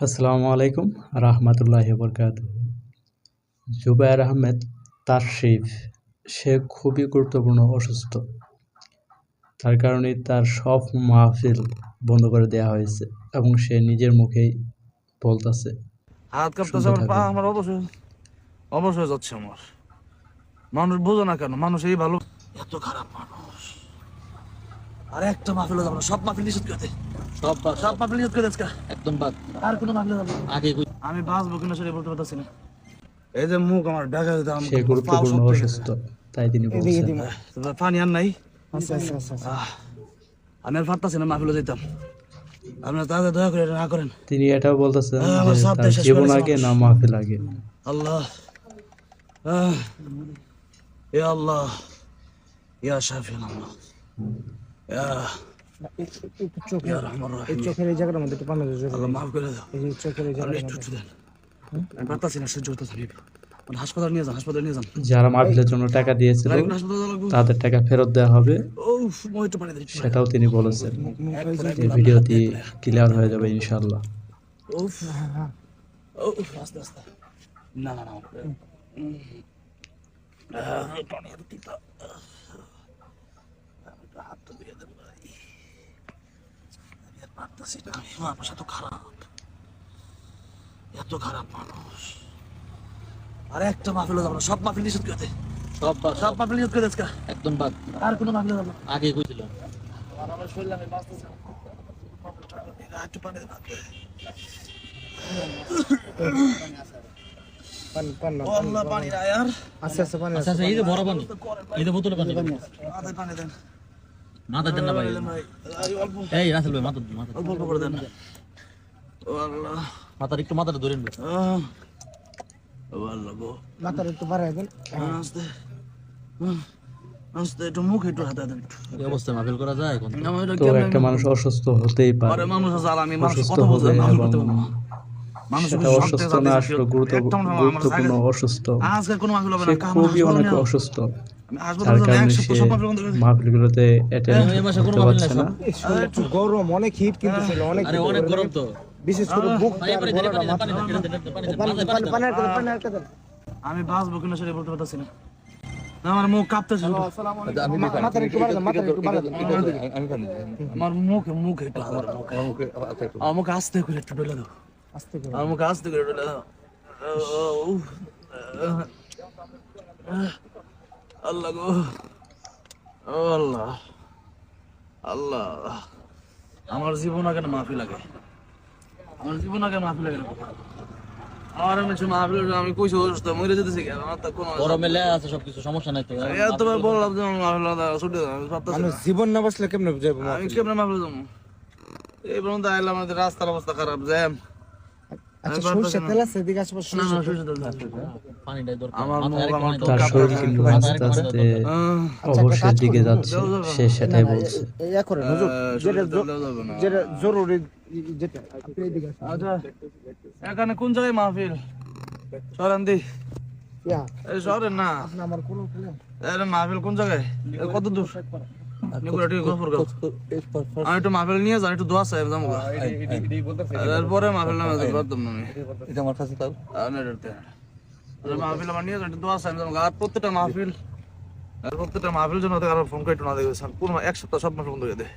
আসসালামু আলাইকুম রাহমাতুল্লাহি বরকাতুহু। জুবায়ের আহমেদ তাশরিফ সে খুবই গুরুত্বপূর্ণ অসুস্থ। তার কারণেই তার সব মাহফিল বন্ধ করে দেওয়া হয়েছে এবং সে নিজের মুখেই বলতেছে। হাত কাঁপতেছে, শুনতে আমার পা থাকুন। আমার অবশ্যই যাচ্ছে আমার। মানুষ বোঝে না কেন, মানুষ এই ভালো, এত খারাপ মানুষ। আর একটা মাহফিল যাবো না, সব মাহফিল নিষেধ করে দে, সব মাহফিল নিষেধ করে দে, একদম বাদ। আর কোনো মাহফিল যাবো না। আমি বাঁচবো কিনা সেটা বলতে পারতেছি না। এই যে মুখ আমার দেখা যেত, সে গুরুত্বপূর্ণ অসুস্থ, তাই তিনি বলছেন। পানি আর নাই। আমি আর পারতাছি না মাহফিলে যেতাম। আপনারা তাদের দয়া করে এটা না করেন। তিনি এটাও বলতেছেন আমার যে সব তার দেশ শেষ জীবন করেছে আগে মানুষ। না মাহফিল আগে। আল্লাহ, ইয়া আল্লাহ, ইয়া শাফি আল্লাহ, ইয়া রহমান রহিম। চোখের এই জায়গাটার মধ্যে একটু পানি দিতে হবে। আল্লাহ মাফ করে দাও। এই যে চোখের এই আল্লাহ জায়গাটার একটু মধ্যে। দেন। আমি পারতাছি না, সহ্য করতেছি না। মানে হাসপাতালে নিয়ে যান। যারা মাহফিলের জন্য টাকা দিয়েছিল আরেকটা হাসপাতালে লাগবো। তাদের টাকা ফেরত দেওয়া হবে, উফ, মই একটু পানি দেন। সেটাও তিনি বলেছেন। এই ভিডিওটি ক্লিয়ার হয়ে যাবে ইনশাআল্লাহ। উফ, উফ, আস্তে আস্তে। না। পানি এত তিতা। হাতটা দিয়ে দেন ভাই। আমি আর পারতাছি না। মানুষ এত খারাপ মানুষ। আর একটা মাহফিলে যাবো না, সব মাহফিল নিষেধ করে দে, সব মাহফিল নিষেধ করে দে, একদম বাদ। আর কোনো মাহফিলে যাবো না। আগে কইছিল আমার শরীর, আমি বাঁচতেছি না। একটু পানি দেন। ও আল্লাহ, পানি না यार। আস্তে আস্তে পানি আচ্ছা এই যে বড় পানি, এই যে বোতলে পানি, মাথায় পানি দেন। মাথা দেন না ভাই। অল্প এই রাসেল ভাই মাথা অল্প করে দেন। ও আল্লাহ, মাথার একটু মাথাটা ধরেন ভাই। ও আল্লাহ গো। মাথার একটু বাড়ায় দেন। আস্তে আস্তে, একটু মুখ একটু হাতে দেন। এই অবস্থায় মাহফিল করা যায় এখন? আমার এটা তো কেমনে? একটা মানুষ অসুস্থ হতেই পারে, আরে মানুষ আছে, আর আমি মানুষ অসুস্থ কথা বলতে হবে না, আমি এবং করতে পারবো না। মানুষ সেটা বেশি অসুস্থ শক্ত না জাতি আসলে একটা মানুষ আমার গুরুত্বপূর্ণ জায়গায়- অসুস্থ। আজকে কোনো মাহফিল হবে সে না, কাম খুবই হাসপাতালে অনেক নিয়ে যাও। অসুস্থ, আমি যার হাসপাতালে যাবো, কারণে এক সে সপ্তাহ সব মাহফিল বন্ধ করে দিই। মাহফিলগুলোতে অ্যাটেন্ড এই মাসে কোনো করতে মাহফিল পারছে নাই না। একটু গরম, অনেক হিট কিন্তু ছিল, অনেক আরে heat। অনেক গরম তো বিশেষ করে বুক ভাই। পানি দেন, পানি দেন, পানি দেন, পানি দেন, পানি আটকে দেন। আমি বাঁচবো কিনা সেটা বলতে পারতেছি না। আমার মুখ কাঁপতেছে শুধু। মাথার একটু বাড়ায় দেন, মাথার একটু বাড়ায় দেন। আমার মুখ একটু আমার মুখ আস্তে করে একটু ডলে দাও। আস্তে করে। আমার মুখ আস্তে করে ডলে দাও। উফ, আল্লাহ গো, ও আল্লাহ, আল্লাহ, আমার জীবন আগে না মাফি লাগে, আমার জীবন আগে মাফি লাগে না। আমার এমনি মাহফিল, আমি কইছি অসুস্থ, মরে যেতেছি কেন? আমার তো কোনো গরমে লেয়া আছে সবকিছু, সমস্যা নাই তো। এতবার বললাম যে মাহফিল ছুটে যাও, আমি ভাবতেছি মানুষ না। জীবন না বাঁচলে কেমনে যাবো? আমি কেমনে মাহফিল যাবো? এই পর্যন্ত আইলাম, আমাদের রাস্তার অবস্থা খারাপ, জ্যাম। আচ্ছা, সরষের তেল আছে এদিকে আশেপাশে? না, সরষের তেল না। পানিটাই দরকার। আমার মুখ, মাথায় আমার আরেকটু তো তার শরীর কিন্তু আস্তে আস্তে অবশ্যই দিকে যাচ্ছে, সে সেটাই বলছে। ইয়া করেন হুজুর, যেটা যাবে না। যেটা জরুরি, যেটা আপনি এদিকে আসেন। আচ্ছা, এখানে কোন জায়গায় মাহফিল? সরেন দি, ইয়া, এই সরেন না। আপনি আমার কোনো প্রবলেম? এর মাহফিল কোন জায়গায়? কত দূর? আমি একটু মাহফিল নিয়ে যান, একটু দোয়া চাই যাবো। এরপরে মাহফিল নামে পারতাম না আমি। আমার কাছে তাও মাহফিল আমার নিয়ে যান, একটু দোয়া চাই যাবো। আর প্রত্যেকটা মাহফিল জন্য আরো ফোন করে একটু না দেখবে স্যার, পুরো এক সপ্তাহ সব মাহফিল বন্ধ করে দেয়।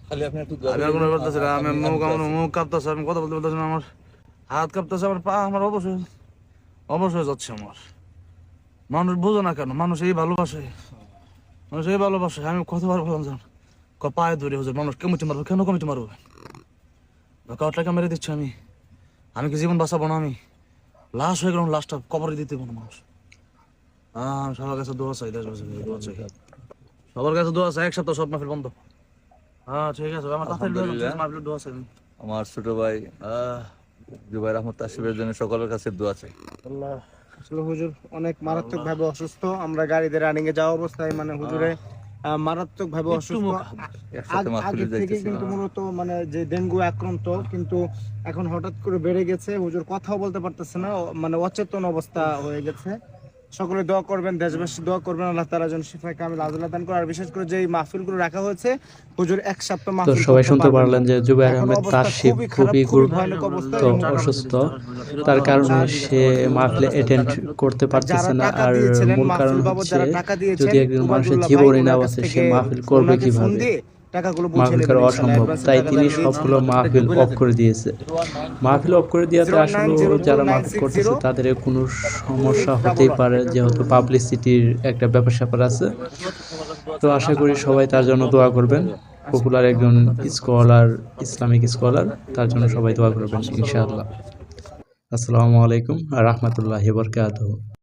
খালি আপনি একটু আমি আর কোনো বলতেছি না, আমার মুখ কাঁপতেছে, আমি কথা বলতে পারতেছি না, আমার হাত কাঁপতেছে, আমার পা আমার অবশ্যই যাচ্ছে আমার। মানুষ বোঝে না কেন, মানুষ এই ভালোবাসে, আমি কতবার বললাম জান, পায়ে ধরে হুজুর, মানুষ কমিটি মারবো, কেন কমিটি মারবো? টাকা মেরে দিচ্ছে, আমি কি জীবন বাঁচাবো না? আমি লাশ হয়ে গেলাম, লাশটা কবরে দিতে কোনো মানুষ। সবার কাছে দোয়া চাই, দোয়া চাই, সবার কাছে দোয়া চাই। এক সপ্তাহ সব মাহফিল বন্ধ। ঠিক আছে, আমার মাহফিল দোয়া চাই। আমার ছোট ভাই জুবায়ের আহমেদ তাশরিফের জন্য সকলের কাছে দোয়া চাই। আল্লাহ, আসলে হুজুর অনেক মারাত্মক ভাবে অসুস্থ। আমরা গাড়িতে রানিং এ যাওয়া অবস্থায় মানে হুজুরে মারাত্মক ভাবে অসুস্থ। একসাথে মাহফিলে আগে থেকে যাইতেছি। কিন্তু মূলত মানে যে ডেঙ্গু আক্রান্ত, কিন্তু এখন হঠাৎ করে বেড়ে গেছে। হুজুর কথাও বলতে পারতেছে না, মানে অচেতন অবস্থা হয়ে গেছে। সকলে দোয়া করবেন, দেশবাসী দোয়া করবেন, আল্লাহ তাআলা যেন শিফায়ে কামিল আজলা দান করে। আর বিশেষ করে যে এই মাহফিলগুলো রাখা হয়েছে, হুজুর এক সপ্তাহ তো মাহফিল সবাই করতে শুনতে পারবেন পারলেন না। যে জুবায়ের এখন আহমেদ অবস্থা তাশরিফ খুবই খারাপ, খুবই খুবই ভয়ানক অবস্থা। অসুস্থ, তার কারণে সে মাহফিলে অ্যাটেন্ড করতে পারতেছে না। টাকা আর দিয়েছিলেন, মূল কারণ মাহফিল বাবদ হচ্ছে যারা টাকা দিয়েছেন, যদি একজন মানুষের উবাইদুল্লাহ জীবনই ভাই, না ওনার বাঁচে কাছ সে থেকে মাহফিল করবে ওনাকে ফোন কিভাবে? দিয়ে টাকাগুলো বুঝে মাহফিল নেবেন করা ইনশাআল্লাহ। অসম্ভব, অ্যাডভান্সের তাই টাকা তিনি যারা দিয়েছেন, সবগুলো মাহফিল অফ করে দিয়েছে। মাহফিল অফ করে দেওয়াতে আসলে যারা মাহফিল করতেছে তাদের কোনো সমস্যা হতেই পারে, যেহেতু পাবলিসিটির একটা ব্যাপার স্যাপার আছে। তো আশা করি সবাই তার জন্য দোয়া করবেন। পপুলার একজন স্কলার, ইসলামিক স্কলার, তার জন্য সবাই দোয়া করবেন ইনশাআল্লাহ। আসসালামু আলাইকুম ওয়া রাহমাতুল্লাহি ওয়া বারাকাতুহু।